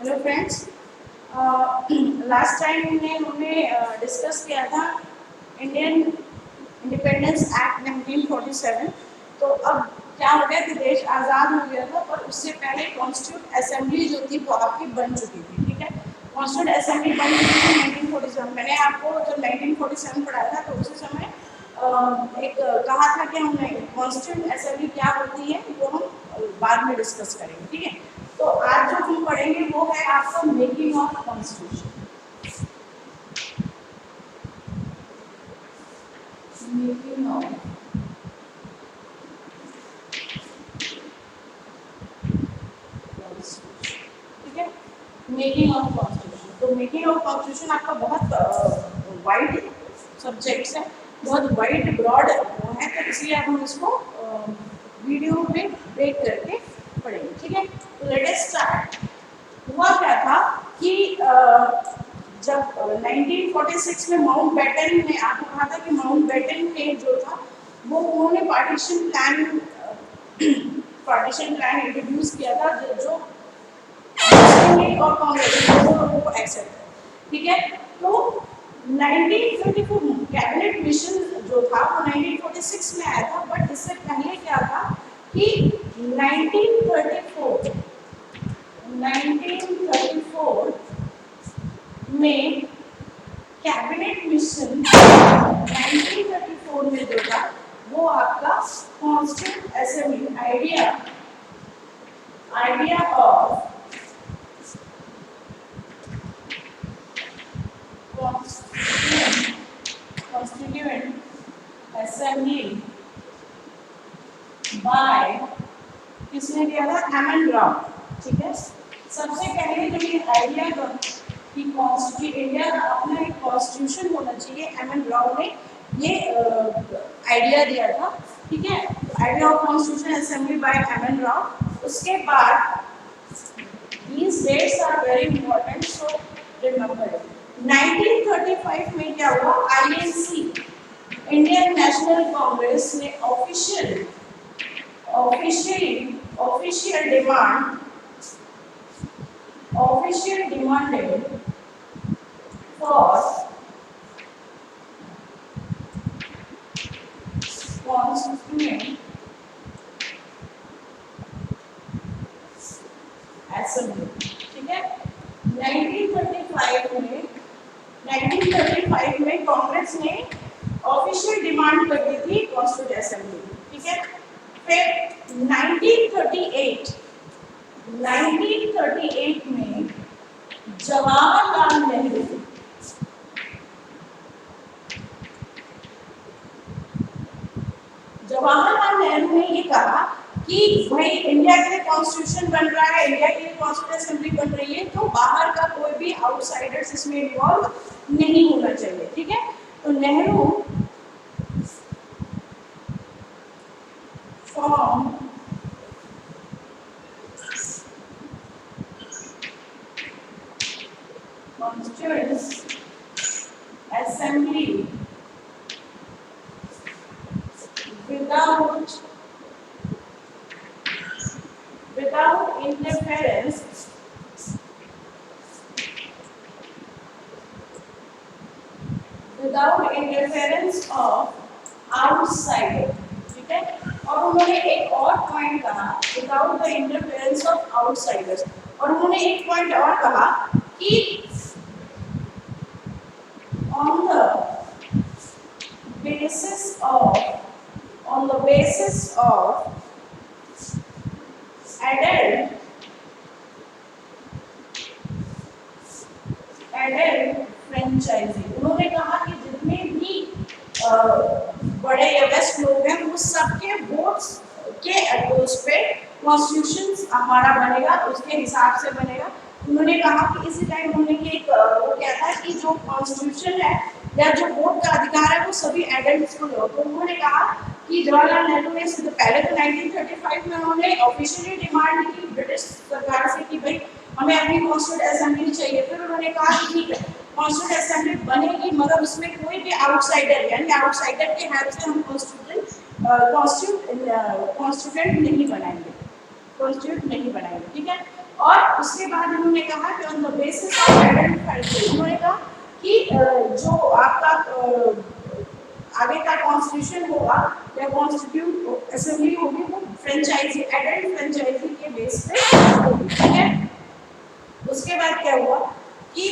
Hello friends, last time हमने discuss किया था इंडियन इंडिपेंडेंस एक्ट 1947। तो अब क्या हो गया कि देश आज़ाद हो गया था, पर उससे पहले कॉन्स्टिट्यूट असेंबली जो थी वो आपकी बन चुकी थी। ठीक है, कॉन्स्टिट्यूट असेंबली बन चुकी थी 1947। मैंने आपको जब 1947 पढ़ाया था तो उसी समय एक कहा था कि हम कॉन्स्टिट्यूट असेंबली क्या होती है वो हम बाद में डिस्कस करेंगे। ठीक है, तो आज जो हम पढ़ेंगे वो है आपका making of constitution. Making of constitution, ठीक है, मेकिंग ऑफ कॉन्स्टिट्यूशन। तो मेकिंग ऑफ कॉन्स्टिट्यूशन आपका बहुत वाइड सब्जेक्ट्स है, बहुत वाइड ब्रॉड वो है, तो इसलिए अब हम इसको वीडियो में ब्रेक करके पढ़ेंगे। ठीक है, तो लेट अस स्टार्ट। हुआ क्या था कि जब 1946 में माउंट बैटन ने, आपको कहा था कि माउंट बैटन ने जो था वो उन्होंने पार्टीशन प्लान इंट्रोड्यूस किया था जो और कांग्रेस दोनों लोगों को एक्सेप्ट है। ठीक है, तो 1934 कैबिनेट मिशन जो था वो 1946 में आया था, बट इससे पहले क्या था कि 1934 में कैबिनेट मिशन 1934 में जो था वो आपका constituent assembly idea of constituent assembly bye किसने दिया था? एमएन राव। ठीक है, सबसे पहले जो ये आइडिया कि इंडिया का अपना एक कॉन्स्टिट्यूशन होना चाहिए, एमएन राव ने ये आइडिया दिया था। ठीक है, idea of constitution assembly by M N Rao. उसके बाद these dates are very important, so remember it. 1935 में क्या हुआ? आईएनसी इंडियन नेशनल कांग्रेस ने official demanded for constituent assembly. ठीक है, 1935 में कांग्रेस ने ऑफिशियल डिमांड कर दी थी कॉन्स्टिट्यूएंट असेंबली। ठीक है, फिर 1938 में जवाहरलाल नेहरू ने ये कहा कि भाई इंडिया के लिए कॉन्स्टिट्यूशन बन रहा है, इंडिया के लिए कॉन्स्टिट्यूंट असेंबली बन रही है, तो बाहर का कोई भी आउटसाइडर्स इसमें इन्वॉल्व नहीं होना चाहिए। ठीक है, तो Nehru form constituent assembly without interference of outsider। ठीक है, और उन्होंने एक और पॉइंट कहा without the interference of outsiders, और उन्होंने एक पॉइंट और कहा कि on the basis of adult franchise. उन्होंने कहा कि जितने भी बड़े या बेस्ट लोग हैं वो सबके वोट्स के उस पे कॉन्स्टिट्यूशन हमारा बनेगा, उसके हिसाब से बनेगा। उन्होंने कहा कि इसी टाइम उन्होंने एक वो क्या था कि जो कॉन्स्टिट्यूशन है या जो वोट का अधिकार है वो सभी एडल्ट्स को दो। तो उन्होंने कहा कि जवाहरलाल नेहरू ने इससे पहले तो 1935 में उन्होंने ऑफिशियली डिमांड की ब्रिटिश सरकार से कि भाई हमें अपनी कॉन्स्टिट्यूंट असेंबली चाहिए। फिर उन्होंने कहा कि ठीक है कॉन्स्टिट्यूंट असेंबली बनेगी, मगर उसमें कोई भी आउटसाइडर यानी आउटसाइडर के हेल्प से हम कॉन्स्टिट्यूंट नहीं बनाएंगे। कॉन्स्टिट्यूट नहीं बनाएंगे, ठीक है। और उसके बाद इन्होंने कहा कि on the basis of identified, उन्होंने कहा कि जो आपका आगे का कॉन्स्टिट्यूशन होगा या कॉन्स्टिट्यूट असेंबली होगी वो फ्रेंचाइजी, एडल्ट फ्रेंचाइजी के बेस पे होगी, ठीक है। उसके बाद क्या हुआ कि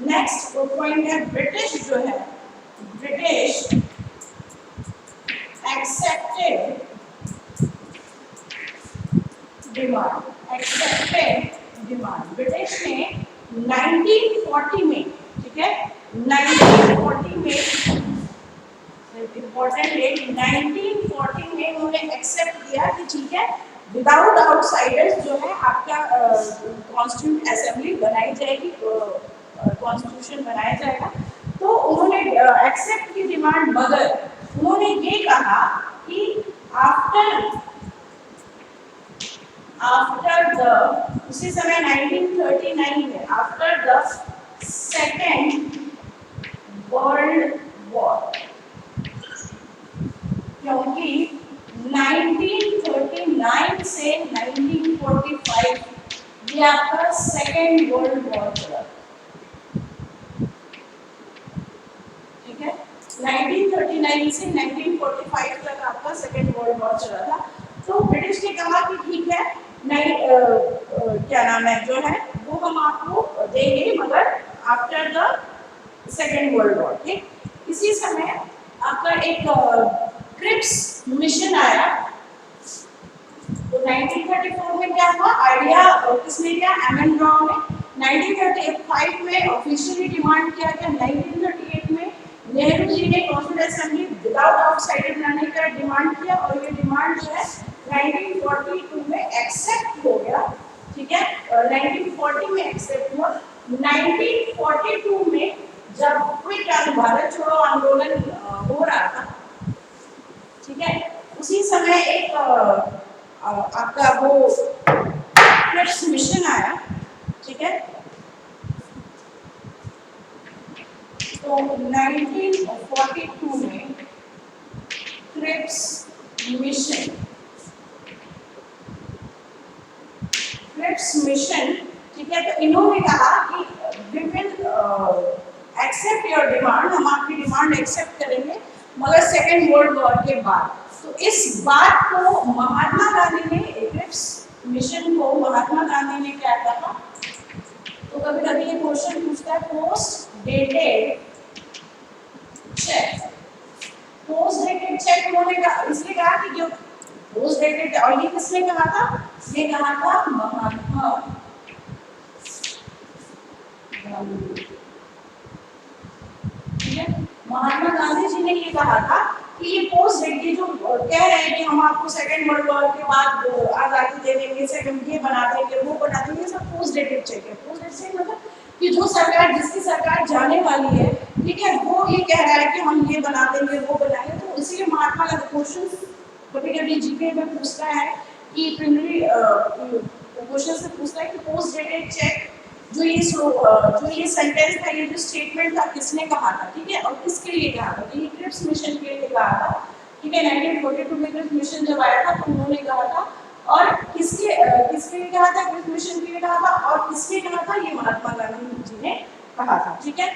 नेक्स्ट पॉइंट है ब्रिटिश जो है, British accepted demand, accepted demand, British ने 1940 में, ठीक है, 1940 में, इम्पोर्टेंट डेट 1940 में उन्होंने एक्सेप्ट किया कि ठीक है विदाउट आउटसाइडर्स जो है आपका कॉन्स्टिट्यूट असेंबली बनाई जाएगी, कॉन्स्टिट्यूशन बनाया जाएगा। तो उन्होंने एक्सेप्ट की डिमांड, मगर उन्होंने ये कहा कि आफ्टर द, उसी समय 1939 में after the second world war, क्योंकि 1939 से 1945 ये आपका सेकेंड वर्ल्ड वॉर चला, ठीक है। 1939 से 1945 तक आपका सेकेंड वर्ल्ड वॉर चला था। तो ब्रिटिश ने कहा कि ठीक है, नहीं क्या नाम है जो है वो हम आपको देंगे, मगर after the second world war, ठीक। इसी समय आपका एक क्रिप्स मिशन आया। तो 1934 में क्या हुआ, आइडिया किसने दिया, एमएन राव ने। 1935 में ऑफिशियली डिमांड किया गया। 1938 में नेहरू जी ने कॉन्स्टिट्यूएंट असेंबली विदाउट आउटसाइडर बनाने का डिमांड किया, और ये डिमांड जो है 1942 में एक्सेप्ट हो गया, ठीक है। 1940 में एक्सेप्ट हुआ। 1942 में जब क्विट भारत छोड़ो आंदोलन हो रहा था, ठीक है, उसी समय एक आपका वो क्रिप्स मिशन आया, ठीक है। तो 1942 में क्रिप्स मिशन, ठीक है, तो इन्होंने कहा कि we will accept your demand, हम आपकी डिमांड एक्सेप्ट करेंगे, मगर सेकेंड वर्ल्ड वॉर के बाद। तो इस बात को महात्मा गांधी ने, क्रिप्स मिशन को महात्मा गांधी ने क्या कहा, तो कभी कभी ये क्वेश्चन पूछता है, post dated cheque, post dated cheque उन्होंने कहा, इसलिए कहा कि जो पोस्ट डेटेड, और ये किसने कहा था, ये कहा था महात्मा गांधी, ठीक है। महात्मा गांधी जी ने ये कहा था कि ये पोस्ट डेटेड जो कह रहे हैं कि हम आपको सेकेंड वर्ल्ड वॉर के बाद आजादी दे देंगे, सेकेंड ये बना देंगे, वो बना देंगे, ये सब पोस्ट डेटेड चेक है। पोस्ट डेटेड चेक मतलब कि जो सरकार, जिसकी सरकार जाने वाली है, ठीक है, वो ये कह रहा है कि हम ये बना देंगे, वो बनाएंगे। तो इसीलिए महात्मा गांधी क्वेश्चन कभी कभी जीके में पूछता है कि प्रीलिमिनरी क्वेश्चन से पूछता है कि पोस्ट डेटेड चेक जो ये सेंटेंस था, ये जो स्टेटमेंट था, किसने कहा था, ठीक है, और किसके लिए कहा था, तो ये क्रिप्स मिशन के लिए कहा था, ठीक है। 1942 में क्रिप्स मिशन जब आया था तो उन्होंने कहा था, और किसके लिए कहा था, क्रिप्स मिशन के लिए कहा था, और किसने कहा था, ये महात्मा गांधी जी ने कहा था, ठीक है।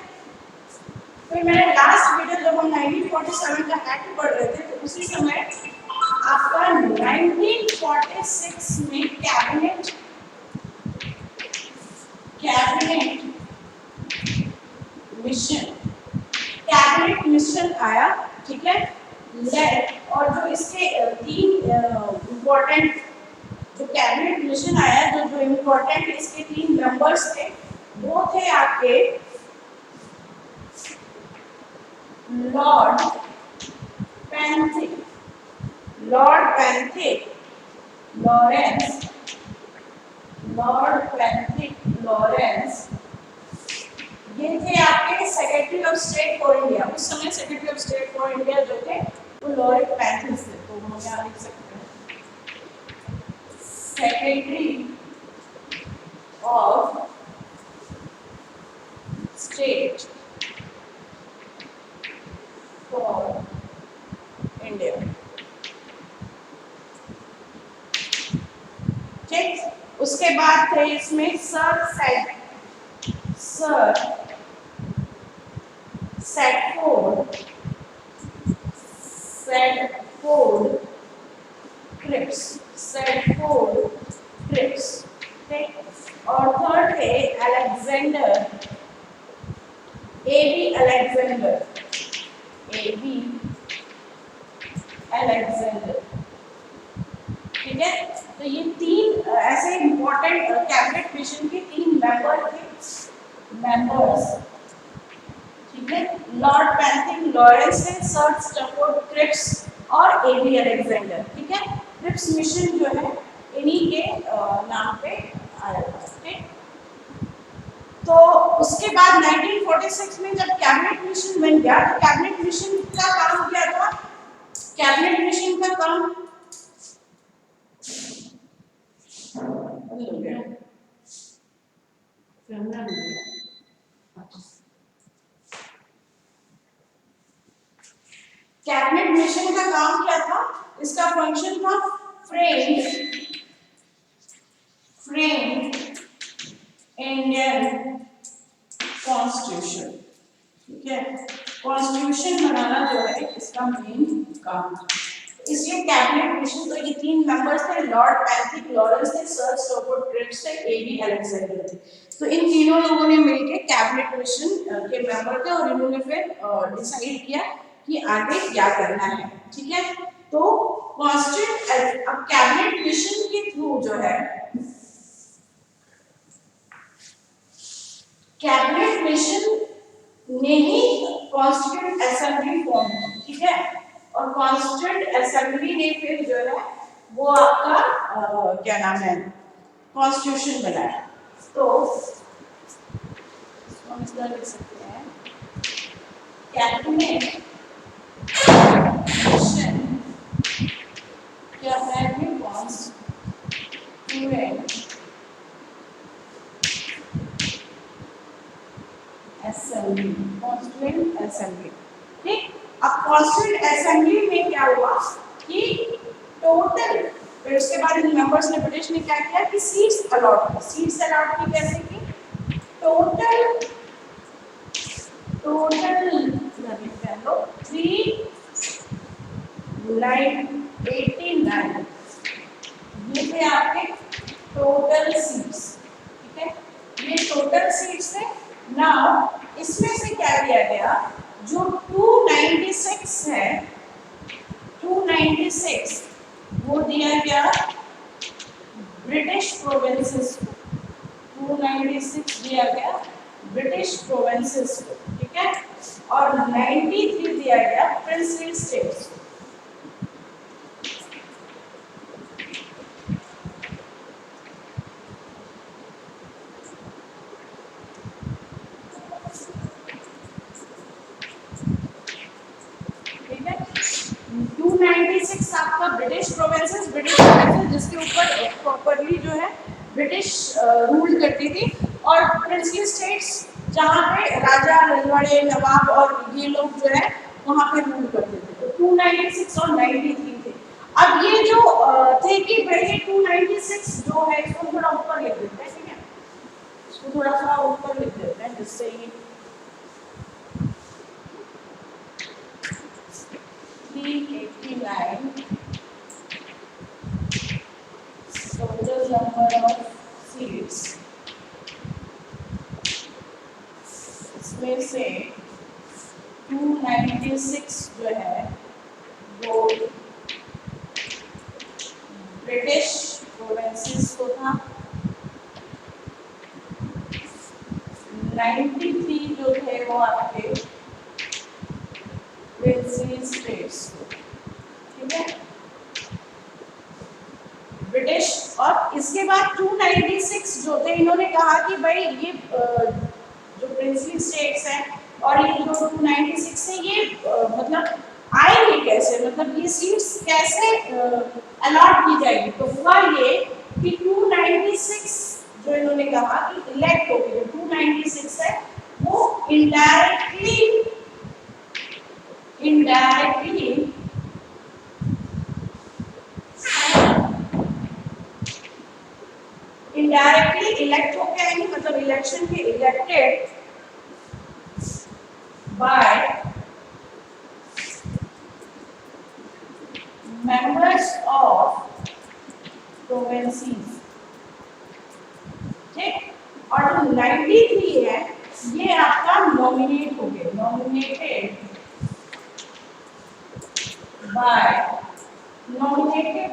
तो मैंने लास्ट वीडियो जब हम 1947 का एक्ट पढ़ रहे थे, तो उसी समय आपका 1946 में कैबिनेट मिशन आया, ठीक है। और जो इसके तीन इम्पोर्टेंट, जो कैबिनेट मिशन आया, जो इम्पोर्टेंट इसके तीन मेंबर्स थे, वो थे आपके लॉर्ड पेंथे, लॉरेंस, ये थे आपके secretary of state for India. उस समय secretary of state for India जो थे वो लॉर्ड पेंथे थे, तो हम यहाँ लिख सकते हैं secretary of state for India, ठीक। उसके बाद थे इसमें सर सेडफोर्ड क्रिप्स, ठीक। और थर्ड थे एबी अलेक्जेंडर, ठीक है। तो ये तीन ऐसे इंपॉर्टेंट कैबिनेट मिशन के तीन मेंबर्स, ठीक है। लॉर्ड पैंथिंग लॉरेंस है, सर स्टफोर्ड क्रिप्स और एबी अलेक्जेंडर, ठीक है। क्रिप्स मिशन जो है इन्हीं के नाम पे आया था, ठीक। तो उसके बाद 1946 में जब कैबिनेट मिशन बन गया तो कैबिनेट मिशन का काम क्या था? कैबिनेट मिशन का काम हो गया कैबिनेट मिशन का काम क्या था? इसका फंक्शन था फ्रेम इंडियन कॉन्स्टिट्यूशन, ठीक है। कॉन्स्टिट्यूशन बनाना जो है इसका मेन काम था। इसलिए कैबिनेट मिशन तो ये तीन मेंबर्स थे, लॉर्ड पैंथिक लॉरेंस थे, सर स्टफोर्ड क्रिप्स थे, एबी अलेक्जेंडर थे। तो इन तीनों लोगों ने मिलकर कैबिनेट मिशन के मेंबर थे और इन्होंने फिर डिसाइड किया कि आगे क्या करना है, ठीक है। तो कॉन्स्टिट्यूट अब कैबिनेट मिशन के थ्रू जो है कैबिनेट मिशन ने ही कॉन्स्टिट्यूएंट असेंबली फॉर्म की, ठीक है। और कॉन्स्टिट्यूएंट असेंबली ने फिर जो है वो आपका क्या नाम है कॉन्स्टिट्यूशन बनाया। तो हम इस तरह लिख सकते हैं कैबिनेट मिशन क्या है कि कॉन्स्टिट्यूएंट असेंबली, ठीक। अब कॉन्स्टिट्यूएंट असेंबली में क्या हुआ कि टोटल, फिर उसके बाद इन मेंबर्स ने ब्रिटिश ने क्या किया कि सीट्स अलॉट की कैसे की? टोटल 389 ये थे आपके टोटल सीट्स, ठीक है। ये टोटल सीट्स थे। नाउ इसमें से क्या दिया गया? जो 296 है, 296 वो दिया गया ब्रिटिश प्रोविंसेस को, 296 दिया गया ब्रिटिश प्रोविंसेस को, ठीक है। और 93 दिया गया प्रिंसली स्टेट्स को। आपका ब्रिटिश प्रोविंसेस जिसके ऊपर प्रॉपर्ली जो है ब्रिटिश रूल करती थी, और प्रिंसली स्टेट्स जहाँ पे राजा रजवाड़े नवाब और ये लोग जो है वहाँ पे रूल करते थे। तो 296 और 93 थे। अब ये जो थे कि पहले 296 जो है इसको थोड़ा ऊपर लिख देते हैं, ठीक है। इसको थोड़ा सा ऊपर लिख देते हैं जिससे ये 389 total number of seats, इसमें से 296 जो है वो ब्रिटिश प्रोविंसेस को था, 93 जो थे वो आपके प्रिंसली स्टेट्स, ठीक है, ब्रिटिश। और इसके बाद 296 जो थे इन्होंने कहा कि भाई ये जो प्रिंसली स्टेट्स हैं और ये जो 296 है ये मतलब आएंगे कैसे, मतलब ये सीट्स कैसे अलॉट की जाएगी। तो हुआ ये कि 296 जो इन्होंने कहा कि इलेक्ट होगी, जो 296 है वो इनडायरेक्टली इनडायरेक्टली इलेक्ट हो के आएंगे, मतलब इलेक्शन के elected by members of provinces, ठीक। और जो 93 है ये आपका नॉमिनेट हो गए, नॉमिनेटेड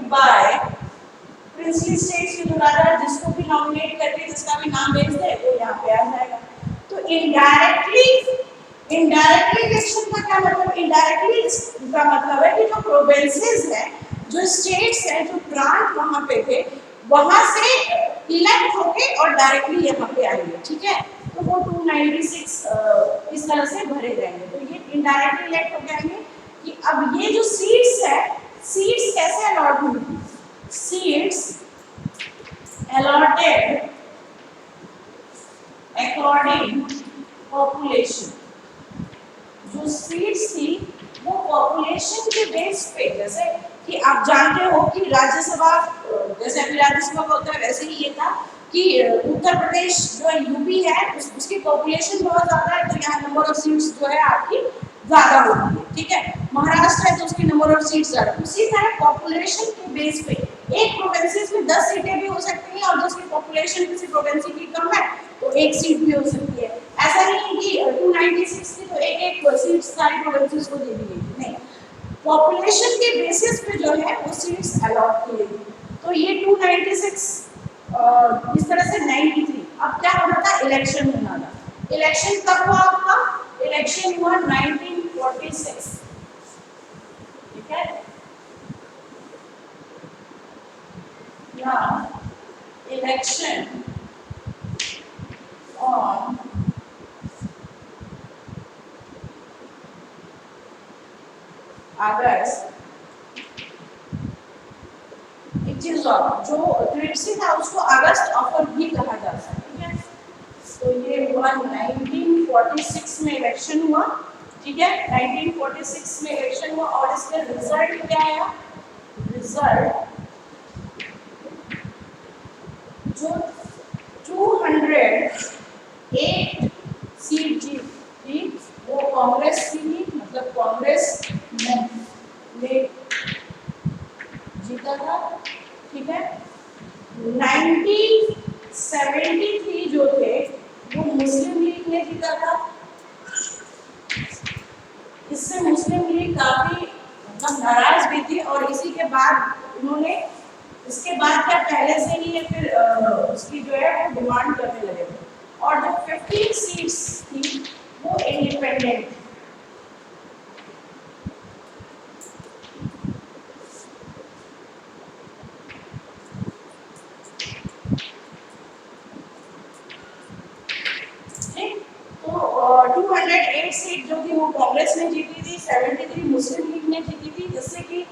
बाय प्रिंसली स्टेट्स के जो राजा, जिसको भी नॉमिनेट करके जिसका भी नाम भेज दे वो यहाँ पे आ जाएगा। तो इनडायरेक्टली इलेक्शन का क्या मतलब, इनडायरेक्टली का मतलब है कि जो प्रोविंसेस है, जो स्टेट्स है, जो प्रांत वहां पे थे, वहां से इलेक्ट होके और डायरेक्टली यहाँ पे आएंगे, ठीक है। तो वो 296 इस तरह से भरे जाएंगे। तो ये इनडायरेक्टली इलेक्ट हो जाएंगे। कि अब ये जो सीट्स है, सीट्स कैसे अलॉट होंगी, सीट्स allotted according population, जो सीट्स थी वो पॉपुलेशन के बेस पे, जैसे कि आप जानते हो कि राज्यसभा, जैसे अभी राज्यसभा का होता है वैसे ही ये था कि उत्तर प्रदेश जो यूपी है उसकी पॉपुलेशन बहुत ज्यादा है, तो यहाँ नंबर ऑफ सीट्स जो है आपकी ज्यादा होती है, ठीक है। महाराष्ट्र है तो उसकी नंबर ऑफ सीट्स ज्यादा। उसी तरह पॉपुलेशन के बेस पे एक प्रोविंसेस में 10 सीटें भी हो सकती हैं, और जिसकी पॉपुलेशन किसी प्रोविंस की कम है तो एक सीट भी हो सकती है। ऐसा नहीं है कि 296 की तो एक सीट सारी प्रोविंसेस को दे दी गई, नहीं, पॉपुलेशन के बेसिस पे जो है वो सीट्स अलॉट की गई। तो ये 296 इस तरह से 93। अब क्या होना था, इलेक्शन होना था। इलेक्शन कब हुआ आपका, इलेक्शन हुआ 1946, ठीक है। Now, election on अगस्त, एक चीज और, जो ट्रिप्सी था उसको अगस्त ऑफर भी कहा जाता है, ठीक है। तो ये हुआ 1946 में इलेक्शन हुआ, ठीक है। 1946 में इलेक्शन हुआ और इसका रिजल्ट क्या आया, रिजल्ट जो 208 सीट जीती वो कांग्रेस की थी, मतलब कांग्रेस ने जीता था, ठीक है। 1973 जो थे वो मुस्लिम लीग ने जीता था। इससे मुस्लिम लीग काफी मतलब नाराज भी थी, और इसी के बाद उन्होंने, इसके बाद क्या पहले से ही फिर उसकी जो है वो डिमांड करने लगे थे। और जो 15 सीट्स थी वो इंडिपेंडेंट, ठीक। तो 208 सीट जो थी वो कांग्रेस ने जीती थी, 73 मुस्लिम लीग ने जीती थी, जिससे कि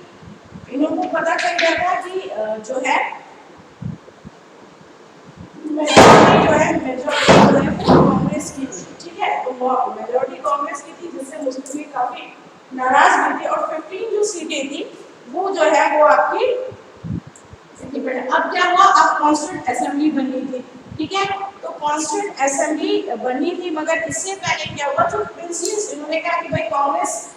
इन्होंने पता चल गया था कि जो है मेजॉरिटी जो है कांग्रेस की थी, ठीक है। तो मेजॉरिटी कांग्रेस की थी, जिससे मुस्लिम लीग काफी नाराज भी थे। और 15 जो सीटें थी वो जो है वो आपकी इंडिपेंडेंट। अब क्या हुआ, अब कॉन्स्टिट्यूंट असेंबली बनी थी, ठीक है। तो कॉन्स्टिट्यूंट असेंबली बनी थी, मगर इससे पहले क्या हुआ, जो प्रिंसेस, इन्होंने कहा कि भाई कांग्रेस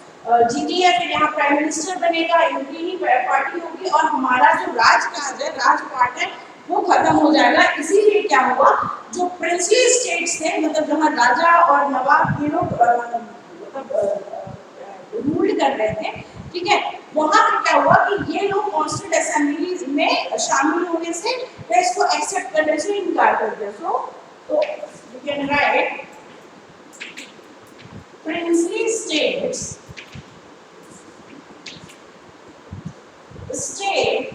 जीती है, फिर यहाँ प्राइम मिनिस्टर बनेगा, इनकी ही पार्टी होगी, और हमारा जो राजकाज है, राजपाट है, वो खत्म हो जाएगा। इसीलिए क्या हुआ, जो प्रिंसली स्टेट्स थे, मतलब जहाँ राजा और नवाब ये लोग मतलब रूल कर रहे थे, ठीक है, वहां पे क्या हुआ कि ये लोग कॉन्स्टिट्यूंट असेंबली में शामिल होने से या इसको एक्सेप्ट करने से इनकार कर दिया। तो you can write princely states stay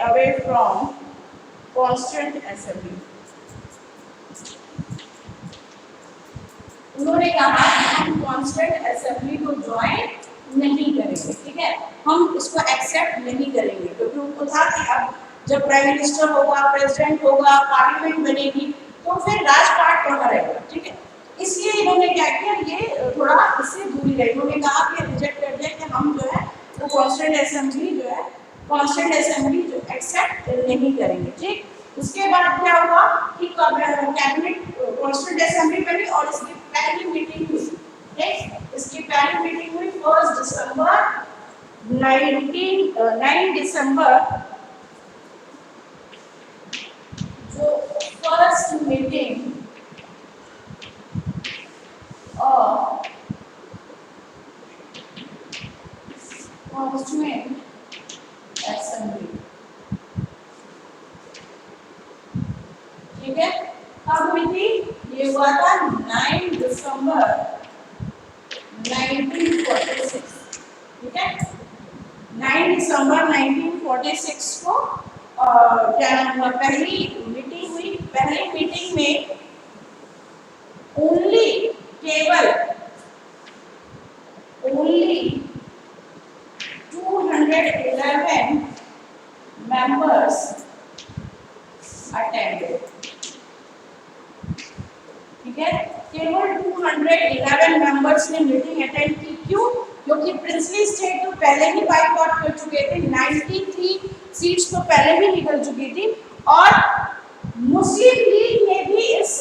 away from constituent assembly। उन्होंने कहा हम कॉन्स्टिट्यूंट असेंबली को ज्वाइन नहीं करेंगे, ठीक है, हम इसको एक्सेप्ट नहीं करेंगे, क्योंकि उनको था कि अब जब प्राइम मिनिस्टर होगा, प्रेसिडेंट होगा, पार्लियामेंट बनेगी, तो फिर राजपाट कहाँ रहेगा, ठीक है। इसलिए इन्होंने क्या किया, ये थोड़ा इससे दूरी रहे। इन्होंने कहा कि रिजेक्ट कर दिया कि हम जो है वो कांस्टेंट असेंबली जो है, कांस्टेंट असेंबली जो एक्सेप्ट नहीं करेंगे। ठीक, उसके बाद क्या हुआ कि कैबिनेट कांस्टेंट असेंबली बनी और इसकी पहली मीटिंग हुई। ठीक, इसकी पहली मीटिंग हुई 1 दिसंबर 9 दिसंबर, जो फर्स्ट मीटिंग और कांस्टेंट असेंबली, ठीक है, कब हुई थी? ये हुआ था 9 दिसंबर 1946। ठीक है, 9 दिसंबर 1946 को क्या नाम हुआ, पहली मीटिंग हुई। पहली मीटिंग में ओनली केवल ओनली 211 members attended। ठीक है, केवल 211 मेंबर्स ने मीटिंग अटेंड की। क्यों? क्योंकि प्रिंसली स्टेट तो पहले ही बाइकआउट कर चुके थे, 93 सीट्स तो पहले ही निकल चुकी थी, और मुस्लिम लीग ने भी इस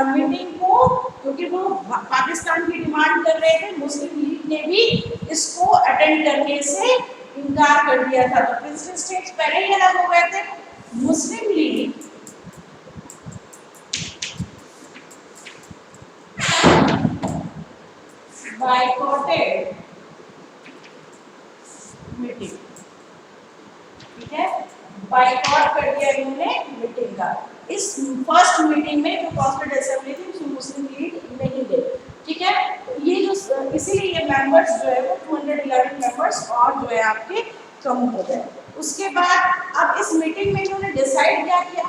मीटिंग को, क्योंकि वो पाकिस्तान की डिमांड कर रहे थे, मुस्लिम लीग ने भी इसको अटेंड करने से इनकार कर दिया था। तो प्रिंसली स्टेट्स पहले ही अलग हो गए थे। मुस्लिम लीग बाइकॉटेड मीटिंग। ठीक है, बाइकआउट कर दिया इन्होंने मीटिंग का। इस फर्स्ट मीटिंग में जो कांस्टेंट असेंबली थी उसमें मुस्लिम लीग नहीं गई। ठीक है, ये जो इसीलिए ये मेंबर्स जो है वो 211 मेंबर्स और जो है आपके कम हो गए। उसके बाद अब इस मीटिंग में इन्होंने डिसाइड क्या किया?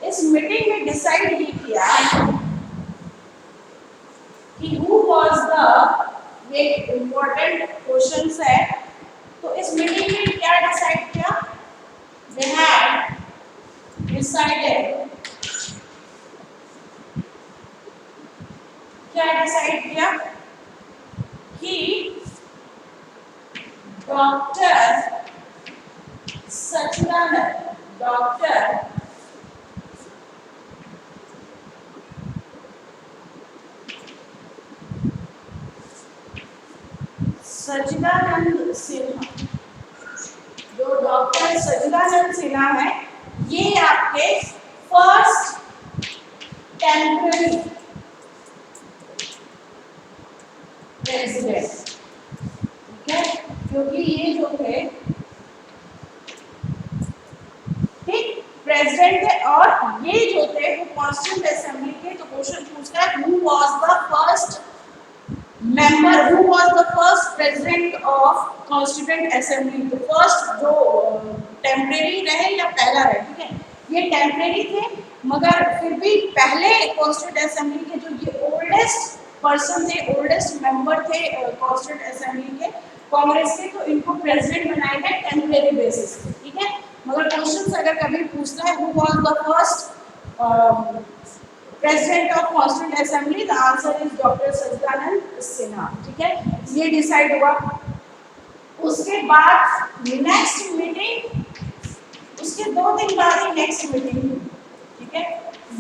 इस मीटिंग में डिसाइड ये किया कि हु वाज द, ये इम्पोर्टेंट क्वेश्चंस है। तो इस मीटिंग में क्या डिसाइड किया? They had decided, क्या डिसाइड किया कि डॉक्टर सचिदानंद, डॉक्टर सचिदानंद सिन्हा, जो डॉक्टर सचिदानंद सिन्हा है, ये आपके फर्स्ट टेम्पररी प्रेसिडेंट। ठीक है, क्योंकि ये जो थे, ठीक, प्रेसिडेंट थे, और ये जो थे वो कांस्टेंट असेंबली के। तो क्वेश्चन पूछता है who was the first member, who was the first president of constituent assembly? तो फर्स्ट जो टेम्परेरी रहे या पहला रहे, ठीक है, ये टेम्परेरी थे, मगर फिर भी पहले कॉन्स्टिट्यूंट असेंबली के जो ये ओल्डेस्ट पर्सन थे, ओल्डेस्ट मेंबर थे कॉन्स्टिट्यूंट असेंबली के, कांग्रेस के, तो इनको प्रेसिडेंट बनाया गया टेम्परेरी बेसिस पे। ठीक है, मगर क्वेश्चन अगर कभी पूछता है who was the first President of Constituent Assembly, the answer is Dr. Sachidanand Sinha। ठीक है, ये डिसाइड हुआ। उसके बाद नेक्स्ट मीटिंग, उसके 2 दिन बाद ही नेक्स्ट मीटिंग हुई। ठीक है,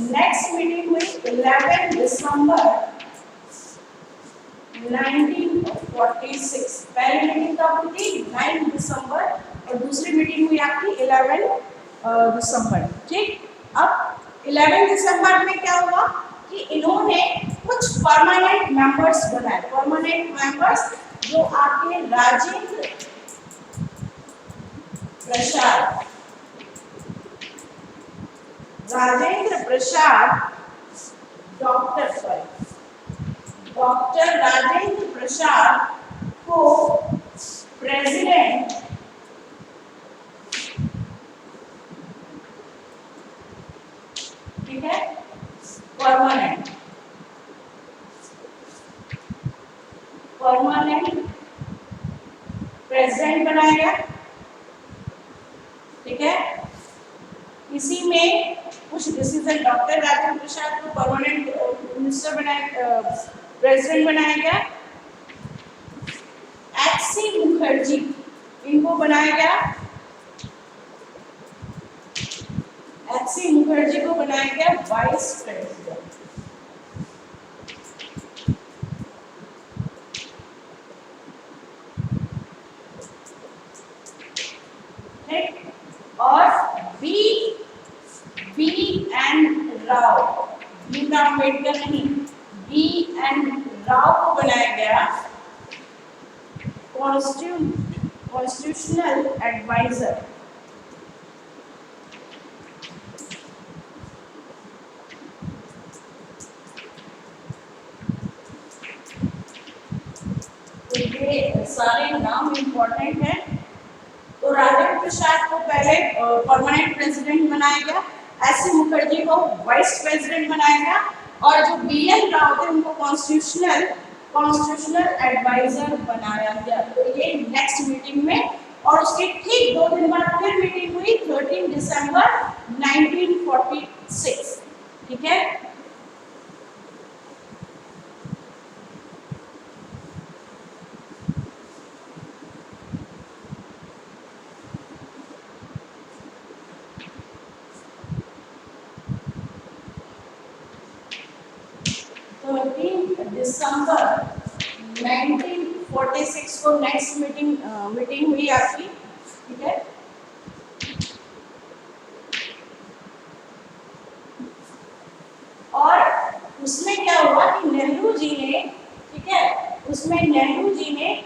नेक्स्ट मीटिंग हुई 11 दिसंबर 1946। पहली मीटिंग कब हुई थी? 9 दिसंबर, और दूसरी मीटिंग हुई आपकी 11 दिसंबर। ठीक, अब 11 दिसंबर में क्या हुआ कि इन्होंने कुछ परमानेंट मेंबर्स बनाए। परमानेंट मेंबर्स जो आपके राजेंद्र प्रसाद, राजेंद्र प्रसाद डॉक्टर, डॉक्टर राजेंद्र प्रसाद को प्रेसिडेंट ठीक है, परमानेंट प्रेसिडेंट बनाया गया। ठीक है, इसी में कुछ डिसीजन, डॉक्टर राजेंद्र प्रसाद को परमानेंट मिनिस्टर बनाया, प्रेसिडेंट बनाया गया एच.सी. मुखर्जी, इनको बनाया गया एच.सी. मुखर्जी को बनाया गया वाइस प्रेसिडेंट। और बी.एन. राव, भीमराव अम्बेडकर नहीं, बी.एन. राव को बनाया गया कॉन्स्टिट्यूशनल एडवाइजर। तो ये सारे नाम इंपॉर्टेंट हैं। तो राजेंद्र प्रसाद को पहले परमानेंट प्रेसिडेंट बनाया गया, एच.सी. मुखर्जी को वाइस प्रेसिडेंट बनाया गया, और जो बी.एन. राव थे उनको कॉन्स्टिट्यूशनल एडवाइजर बनाया गया। तो ये नेक्स्ट मीटिंग में, और उसके ठीक 2 दिन बाद फिर मीटिंग हुई 13 दिसंबर 1946। ठीक है। दिसंबर 1946 को नेक्स्ट मीटिंग हुई आपकी। ठीक है। और उसमें क्या हुआ कि नेहरू जी ने, ठीक है, उसमें नेहरू जी ने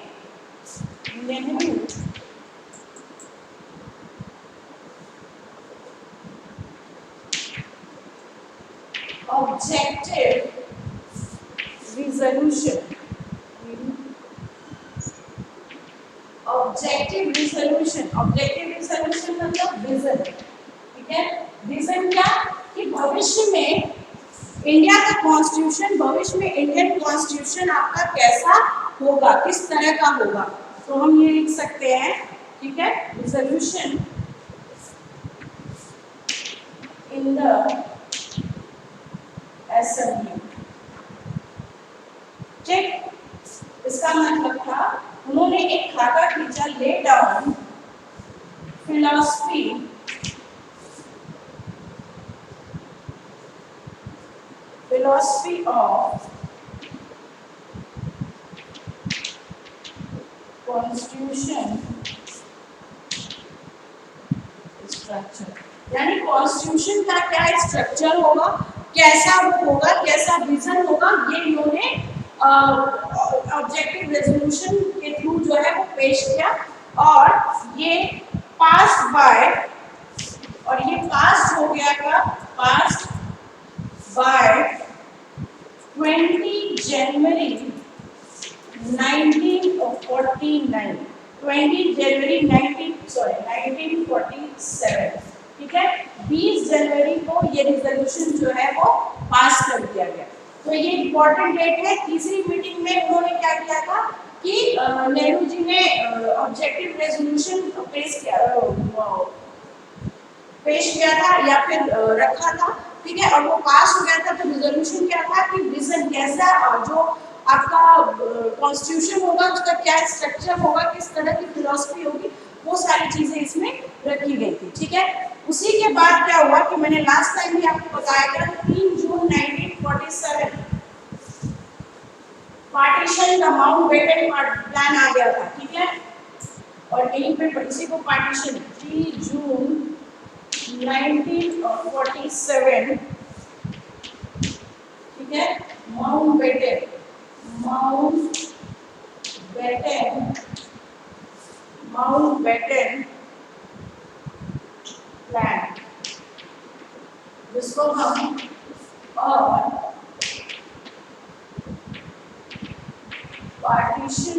ऑब्जेक्टिव रिजोल्यूशन मतलब विजन। ठीक है। विजन क्या कि भविष्य में इंडिया का कॉन्स्टिट्यूशन, भविष्य में इंडियन कॉन्स्टिट्यूशन आपका कैसा होगा, किस तरह का होगा। तो हम ये लिख सकते हैं, ठीक है, रिजोल्यूशन इन द असेंबली। ठीक, इसका मतलब था उन्होंने एक खाका खींचा, lay down philosophy of constitution structure, यानी कॉन्स्टिट्यूशन का क्या स्ट्रक्चर होगा, कैसा वो होगा, कैसा विजन होगा, ये इन्होंने ऑब्जेक्टिव रेजोल्यूशन के थ्रू जो है वो पेश किया। और ये पास बाय, और ये पास हो गया का पास बाय 20 जनवरी 1947। ठीक है। 20 जनवरी को ये रिजोल्यूशन जो है वो पास कर दिया गया। तो ये इंपॉर्टेंट डेट है। तीसरी मीटिंग में उन्होंने क्या किया था कि नेहरू जी ने ऑब्जेक्टिव रेजोल्यूशन पेश किया था या फिर रखा था। ठीक है। और वो पास हो गया था। तो रिजोल्यूशन क्या था कि विजन कैसा, और जो आपका कॉन्स्टिट्यूशन होगा उसका क्या स्ट्रक्चर होगा, किस तरह की फिलॉसफी होगी, वो सारी चीजें इसमें रखी गई थी। ठीक है। उसी के बाद क्या हुआ कि मैंने लास्ट टाइम भी आपको बताया था 3 जून 1947 पार्टीशन का माउंटबेटन प्लान आ गया था। ठीक है। और यहीं पे इसी को पार्टीशन 3 जून 1947, ठीक है, माउंटबेटन प्लान, जिसको हम और पार्टीशन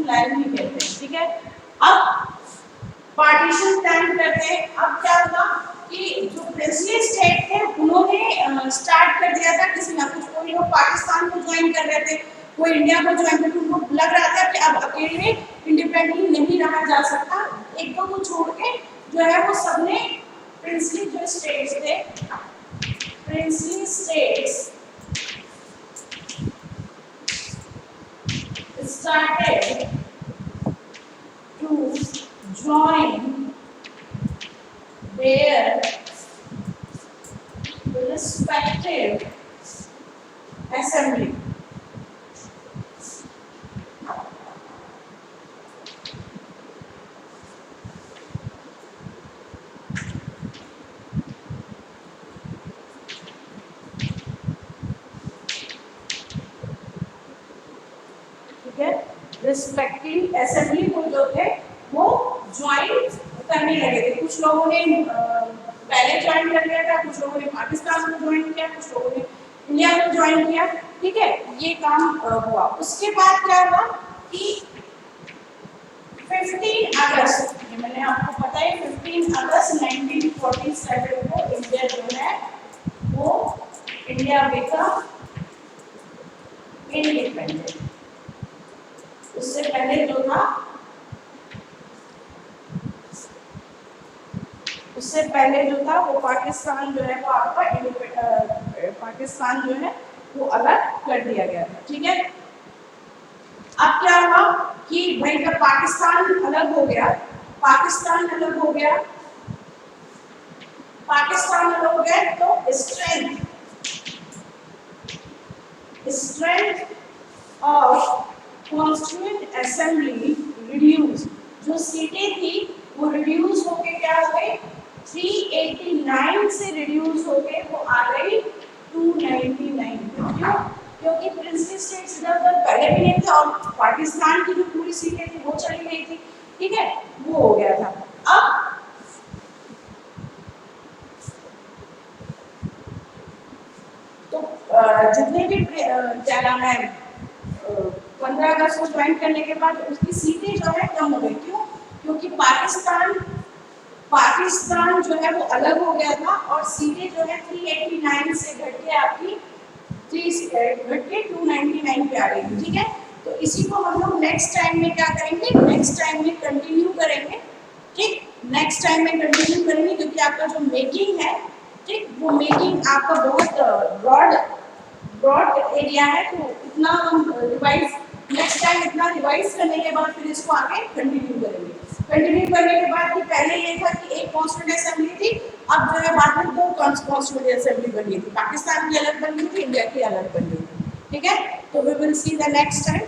प्लान भी कहते हैं। ठीक है। अब पार्टीशन प्लान करते हैं। अब क्या होगा कि जो प्रिंसली स्टेट थे उन्होंने स्टार्ट कर दिया था किसी ना कुछ, कोई लोग पाकिस्तान को ज्वाइन कर रहे थे, कोई इंडिया को ज्वाइन कर, उनको लग रहा था कि अब अकेले इंडिपेंडेंट नहीं रहा जा सकता, एक दो को छोड़ के जो है वो सबने प्रिंसली जो स्टेट्स थे princely states started to join their respective assembly. ठीक है, रिस्पेक्टिव असेंबली को जो थे वो ज्वाइन करने लगे थे। कुछ लोगों ने पहले ज्वाइन कर लिया था, कुछ लोगों ने पाकिस्तान में ज्वाइन किया, कुछ लोगों ने इंडिया में ज्वाइन किया। ठीक है, ये काम हुआ। उसके बाद क्या हुआ कि 15 अगस्त, ये मैंने आपको पता है 15 अगस्त 1947 को इंडिया जो है वो इंडिया बिकम इंडिपेंडेंट। उससे पहले जो था, उससे पहले जो था वो पाकिस्तान जो है वो आपका पाकिस्तान जो है वो अलग कर दिया गया था। ठीक है, अब क्या हुआ कि भाई जब पाकिस्तान अलग हो गया, पाकिस्तान अलग हो गया, पाकिस्तान अलग हो गया तो strength of constituent assembly reduce. जो सीटें थी वो रिड्यूस होके क्या हो गई, 389 से रिड्यूस होके वो आ गई 299। क्यों? क्योंकि प्रिंसली स्टेट्स इधर पहले भी नहीं थे और पाकिस्तान की जो पूरी सीटें थी वो चली गई थी। ठीक है, वो हो गया था। अब तो जितने भी क्या नाम है 15 अगस्त को ज्वाइन करने के बाद उसकी सीटें जो है कम हो गई। क्यों? क्योंकि पाकिस्तान जो है वो अलग हो गया था और सीटें जो है 389 से घट के आपकी 299 पे आ गई। ठीक है, तो इसी को हम लोग नेक्स्ट टाइम में क्या करेंगे, नेक्स्ट टाइम में कंटिन्यू करेंगे। ठीक, नेक्स्ट टाइम में कंटिन्यू करेंगे क्योंकि आपका जो मेकिंग है, ठीक, वो मेकिंग आपका बहुत ब्रॉड एरिया है, तो इतना हम रिवाइज नेक्स्ट टाइम इतना रिवाइज करने के बाद फिर इसको आगे कंटिन्यू करेंगे। कंटिन्यू करने के बाद कि पहले ये था कि एक कॉन्स्टिट्यूएंट असेंबली थी, अब जो है बाद में 2 कॉन्स्टिट्यूएंट असेंबली बनी थी, पाकिस्तान की अलग बनी थी, इंडिया की अलग बनी थी। ठीक है, तो we will see the next time.